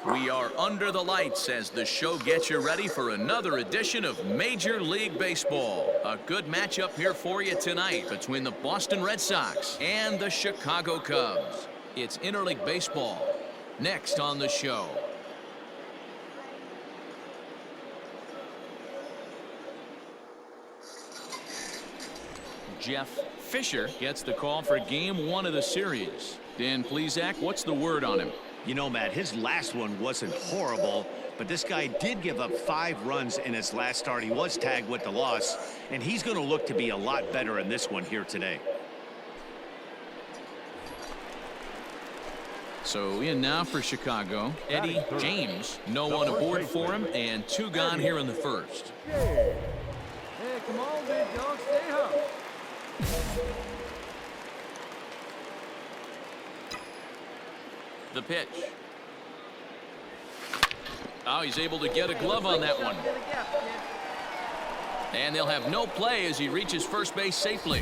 We are under the lights as the show gets you ready for another edition of Major League Baseball. A good matchup here for you tonight between the Boston Red Sox and the Chicago Cubs. It's interleague baseball. Next on the show. Jeff Fisher gets the call for game 1 of the series. Dan Plesac, what's the word on him? You know, Matt, his last one wasn't horrible, but this guy did give up 5 runs in his last start. He was tagged with the loss, and he's going to look to be a lot better in this one here today. So in now for Chicago, Eddie James. No one aboard for him, and 2 gone here in the first. Hey, come on, big dog, stay home. The pitch. Oh, he's able to get a glove on that one. And they'll have no play as he reaches first base safely.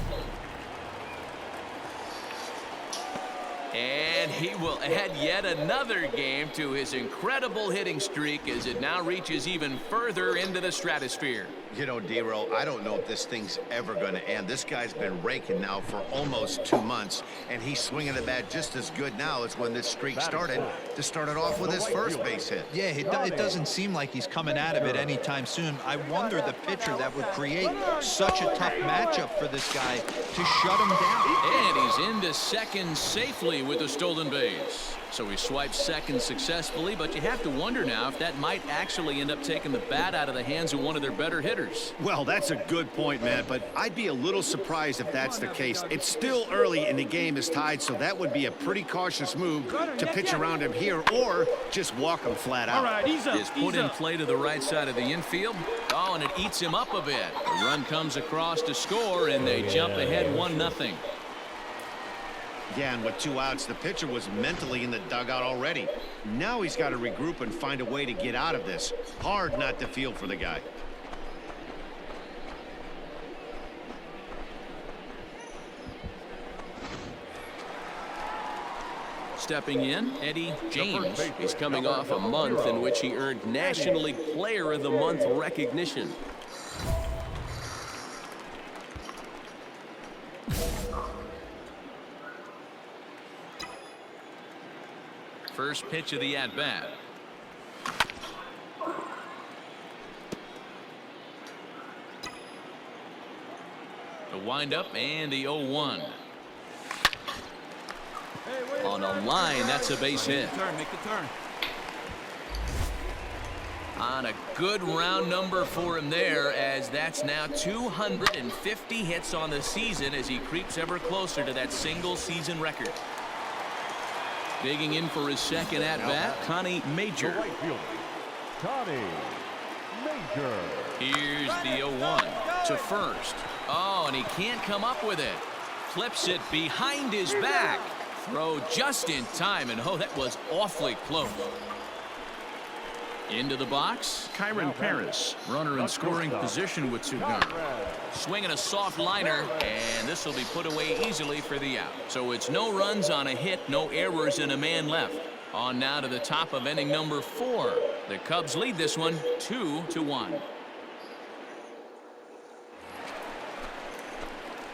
And he will add yet another game to his incredible hitting streak as it now reaches even further into the stratosphere. You know, D-Roll, I don't know if this thing's ever going to end. This guy's been raking now for almost 2 months, and he's swinging the bat just as good now as when this streak started to start it off with his first base hit. Yeah, it doesn't seem like he's coming out of it anytime soon. I wonder the pitcher that would create such a tough matchup for this guy to shut him down. And he's into second safely with a stolen base. So he swipes second successfully, but you have to wonder now if that might actually end up taking the bat out of the hands of one of their better hitters. Well, that's a good point, Matt, but I'd be a little surprised if that's the case. It's still early and the game is tied, so that would be a pretty cautious move to pitch around him here or just walk him flat out. All right, he's up. Is put in play to the right side of the infield. Oh, and it eats him up a bit. The run comes across to score, and they jump ahead 1-0. Yeah, and with 2 outs, the pitcher was mentally in the dugout already. Now he's got to regroup and find a way to get out of this. Hard not to feel for the guy. Stepping in, Eddie James. He's coming off a month in which he earned National League Player of the Month recognition. First pitch of the at-bat. The windup and the 0-1. On a line, that's a base hit. Make the turn. On a good round number for him there, as that's now 250 hits on the season as he creeps ever closer to that single season record. Digging in for his second at-bat, Connie Major. Connie Major. Here's the 0-1 to first. Oh, and he can't come up with it. Flips it behind his back. Throw just in time, and oh, that was awfully close. Into the box, Kyron Paris, runner in scoring position with 2 gone. Swinging a soft liner, and this will be put away easily for the out. So it's no runs on a hit, no errors, and a man left. On now to the top of inning number 4. The Cubs lead this one 2-1.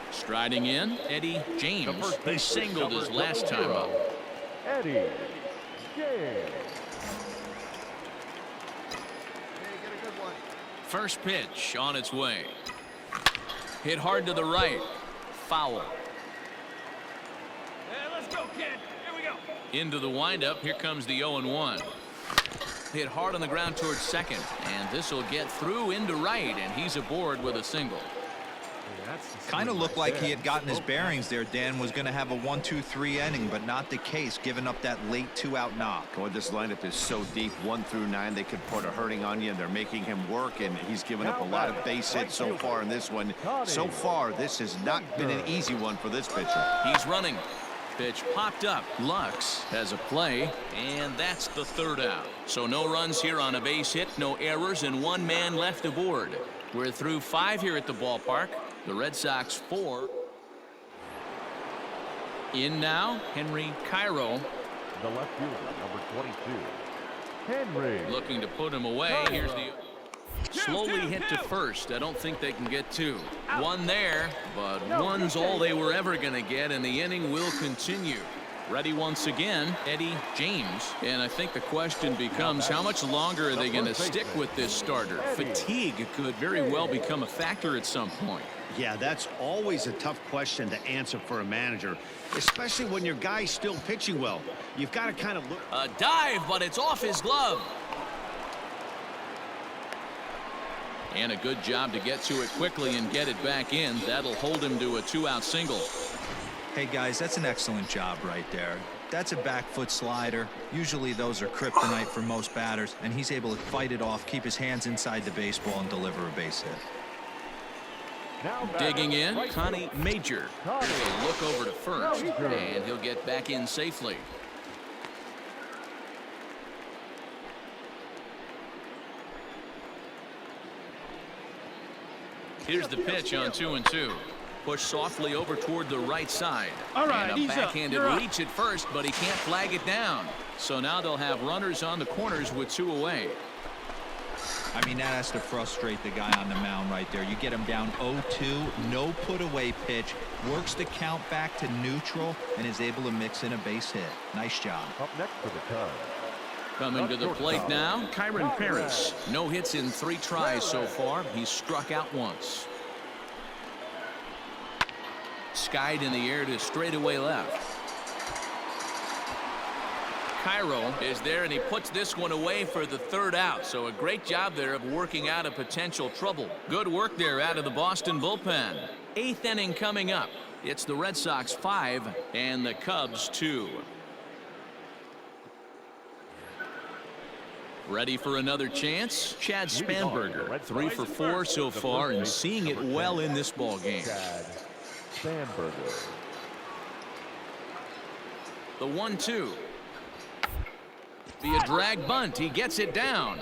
Striding in, Eddie James. He singled his last time up. Eddie James. First pitch on its way. Hit hard to the right. Foul. Hey, let's go, kid. Here we go. Into the windup. Here comes the 0-1. Hit hard on the ground towards second. And this will get through into right. And he's aboard with a single. Kind of looked like he had gotten his bearings there. Dan was going to have a 1-2-3 inning, but not the case, giving up that late 2-out knock. Boy, this lineup is so deep, 1 through 9. They could put a hurting on you, and they're making him work, and he's given up a lot of base hits so far in this one. So far, this has not been an easy one for this pitcher. He's running. Pitch popped up. Lux has a play, and that's the 3rd out. So no runs here on a base hit, no errors, and 1 man left aboard. We're through 5 here at the ballpark. The Red Sox 4. In now, Henry Cairo. The left fielder, number 22. Henry. Looking to put him away. Here's the slowly hit to first. I don't think they can get two. One there, but one's all they were ever going to get, and the inning will continue. Ready once again, Eddie James. And I think the question becomes, how much longer are they going to stick with this starter? Fatigue could very well become a factor at some point. Yeah, that's always a tough question to answer for a manager, especially when your guy's still pitching well. You've got to kind of look. A dive, but it's off his glove. And a good job to get to it quickly and get it back in. That'll hold him to a 2-out single. Hey guys, that's an excellent job right there. That's a back foot slider. Usually those are kryptonite for most batters, and he's able to fight it off, keep his hands inside the baseball, and deliver a base hit. Now Digging in, Connie Major. Here's a look over to first, and he'll get back in safely. Here's the pitch on 2-2. Push softly over toward the right side. All right, and a he's up. backhanded You're up. reach at first, but he can't flag it down. So now they'll have runners on the corners with 2 away. I mean, that has to frustrate the guy on the mound right there. You get him down 0-2, no put away pitch, works the count back to neutral, and is able to mix in a base hit. Nice job. Up next for the Cubs. Coming to the plate now, Kyron Paris. No hits in 3 tries so far. He's struck out once. Skied in the air to straightaway left. Cairo is there, and he puts this one away for the 3rd out. So a great job there of working out a potential trouble. Good work there out of the Boston bullpen. 8th inning coming up. It's the Red Sox 5 and the Cubs 2. Ready for another chance? Chad Spanberger, 3 for 4 so far, and seeing it well in this ball game. Chad Spanberger. The 1-2. Via drag bunt, he gets it down.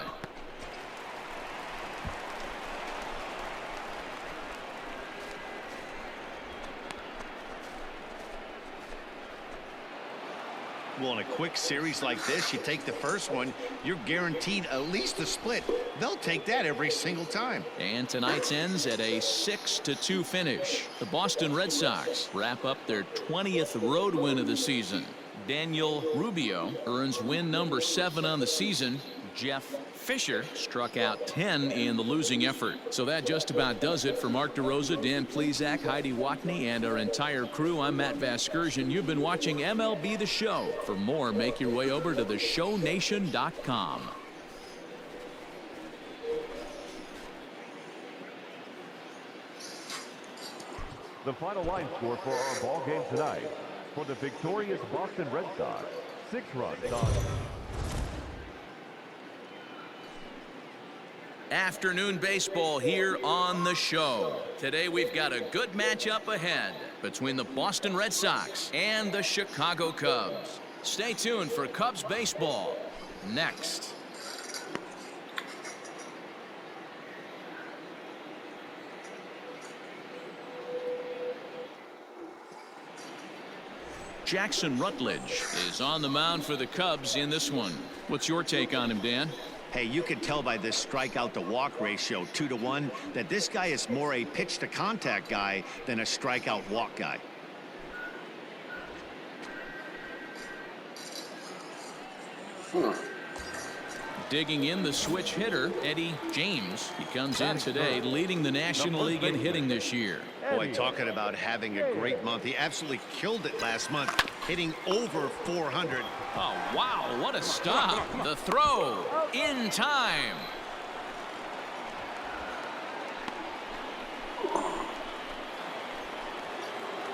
Well, in a quick series like this, you take the first one, you're guaranteed at least a split. They'll take that every single time. And tonight's ends at a 6-2 finish. The Boston Red Sox wrap up their 20th road win of the season. Daniel Rubio earns win number 7 on the season. Jeff Fisher struck out 10 in the losing effort. So that just about does it for Mark DeRosa, Dan Plesac, Heidi Watney, and our entire crew. I'm Matt Vasgersian. You've been watching MLB The Show. For more, make your way over to theshownation.com. The final line score for our ball game tonight. For the victorious Boston Red Sox, 6 runs on. Afternoon baseball here on the show. Today we've got a good matchup ahead between the Boston Red Sox and the Chicago Cubs. Stay tuned for Cubs baseball next. Jackson Rutledge is on the mound for the Cubs in this one. What's your take on him, Dan? Hey, you can tell by this strikeout to walk ratio 2-to-1 that this guy is more a pitch to contact guy than a strikeout walk guy. Digging in, the switch hitter, Eddie James. He comes in today leading the National League in hitting this year. Boy, talking about having a great month. He absolutely killed it last month, hitting over 400. Oh, wow, what a stop. The throw in time.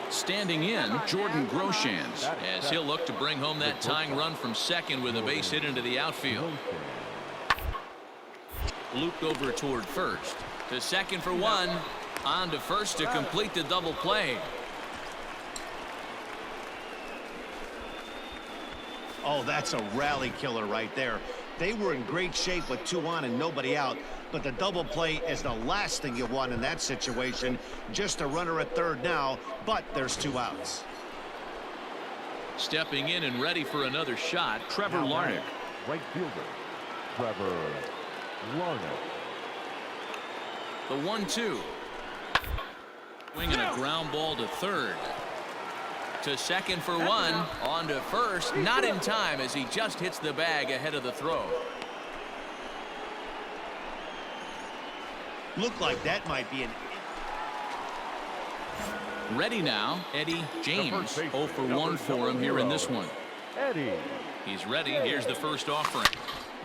Standing in, Jordan Groshans, as he'll look to bring home that tying run from second with a base hit into the outfield. Looped over toward first. To second for 1. On to first to complete the double play. Oh, that's a rally killer right there. They were in great shape with 2 on and nobody out, but the double play is the last thing you want in that situation. Just a runner at third now, but there's 2 outs. Stepping in and ready for another shot, Trevor Larnach. Right fielder, Trevor Larnach. The 1-2. Swinging a ground ball to third. To second for one. On to first. Not in time as he just hits the bag ahead of the throw. Looked like that might be an... Ready now, Eddie James. 0 for 1 for him here in this one. Eddie. He's ready. Here's the first offering.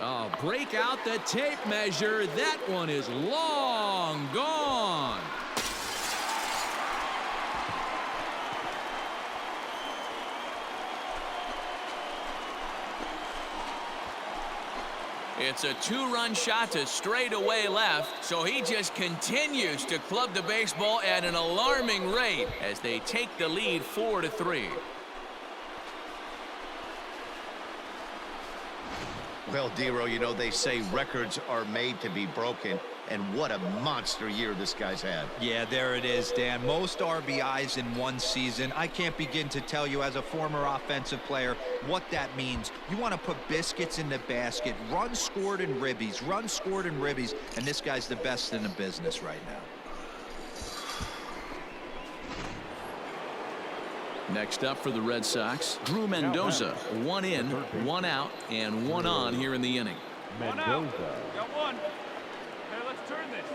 Oh, break out the tape measure. That one is long gone. It's a 2-run shot to straightaway left, so he just continues to club the baseball at an alarming rate as they take the lead 4-3. Well, Dero, you know, they say records are made to be broken, and what a monster year this guy's had. Yeah, there it is, Dan. Most RBIs in one season. I can't begin to tell you as a former offensive player what that means. You want to put biscuits in the basket, runs scored in ribbies, runs scored in ribbies, and this guy's the best in the business right now. Next up for the Red Sox, Drew Mendoza. 1 in, 1 out, and 1 on here in the inning. Mendoza. Got one. Hey, let's turn this.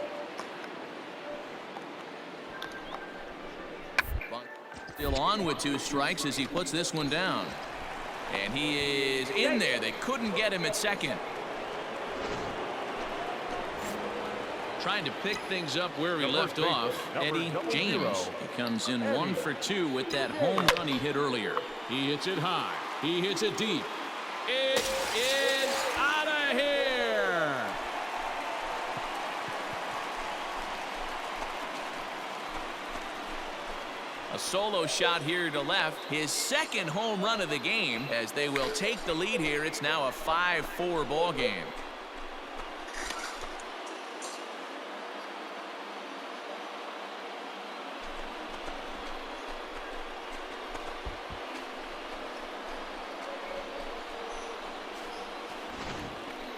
Still on with 2 strikes as he puts this one down. And he is in there. They couldn't get him at second. Trying to pick things up where he left off, Eddie James. He comes in 1 for 2 with that home run he hit earlier. He hits it high. He hits it deep. It is out of here. A solo shot here to left. His second home run of the game as they will take the lead here. It's now a 5-4 ball game.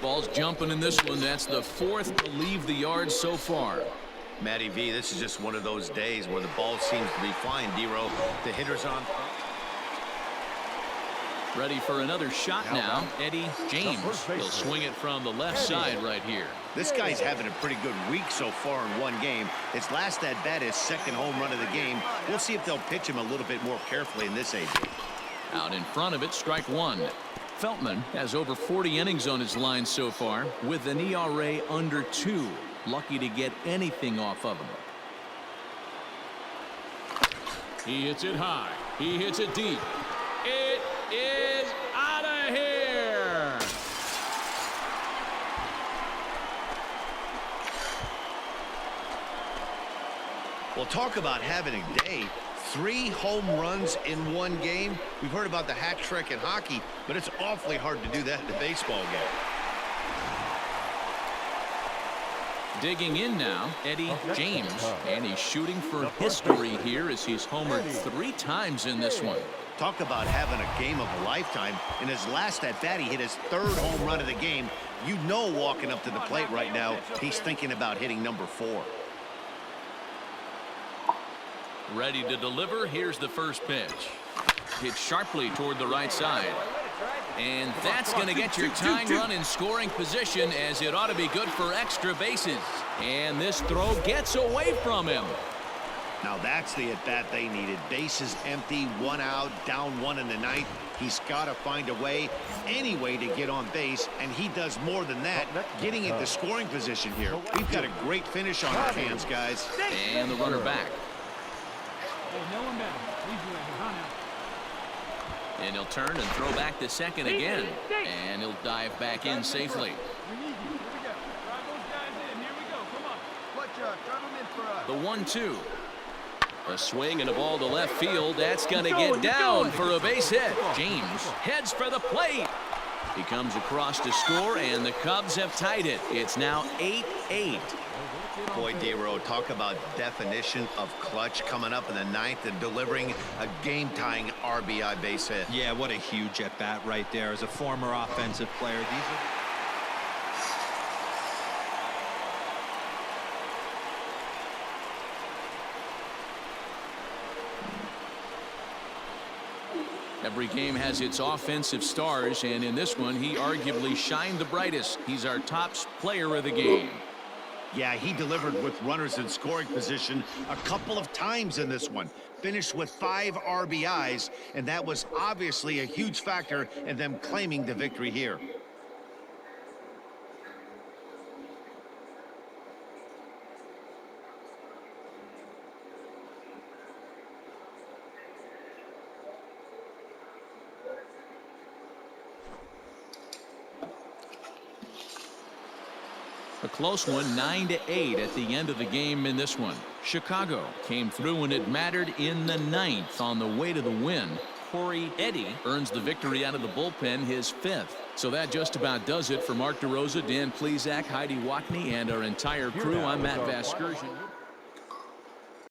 Ball's jumping in this one. That's the 4th to leave the yard so far. Matty V, this is just one of those days where the ball seems to be flying, Dero. The hitter's on. Ready for another shot now. Eddie James will swing it from the left side right here. This guy's having a pretty good week so far in one game. His last at bat, his second home run of the game. We'll see if they'll pitch him a little bit more carefully in this AB. Out in front of it, strike 1. Feltman has over 40 innings on his line so far with an ERA under 2. Lucky to get anything off of him. He hits it high. He hits it deep. It is out of here. Well, talk about having a day. 3 home runs in one game. We've heard about the hat trick in hockey, but it's awfully hard to do that in a baseball game. Digging in now, Eddie James, and he's shooting for history here as he's homered 3 times in this one. Talk about having a game of a lifetime. In his last at bat, he hit his 3rd home run of the game. You know, walking up to the plate right now, he's thinking about hitting number 4. Ready to deliver. Here's the first pitch. Hit sharply toward the right side. And that's going to get your tying run in scoring position, as it ought to be good for extra bases. And this throw gets away from him. Now that's the at-bat they needed. Bases empty, 1 out, down 1 in the 9th. He's got to find a way, any way, to get on base, and he does more than that, getting into scoring position here. We've got a great finish on our hands, guys. And the runner back. Hey, no one better. Leave you right here, now. And he'll turn and throw back to second again. And he'll dive back in safely. We need you. Here we go. Drive those guys in. Here we go. Come on. Fletcher, drive them in for us. The 1-2. A swing and a ball to left field. That's going to get down for a base hit. James heads for the plate. He comes across to score, and the Cubs have tied it. It's now 8-8. Boy, Dero, talk about definition of clutch, coming up in the 9th and delivering a game-tying RBI base hit. Yeah, what a huge at-bat right there. As a former offensive player, Every game has its offensive stars, and in this one, he arguably shined the brightest. He's our top player of the game. Yeah, he delivered with runners in scoring position a couple of times in this one. Finished with 5 RBIs, and that was obviously a huge factor in them claiming the victory here. A close one, 9-8 at the end of the game in this one. Chicago came through when it mattered in the 9th on the way to the win. Corey Eddy earns the victory out of the bullpen, his 5th. So that just about does it for Mark DeRosa, Dan Plesac, Heidi Watney, and our entire crew. I'm Matt Vasgersian.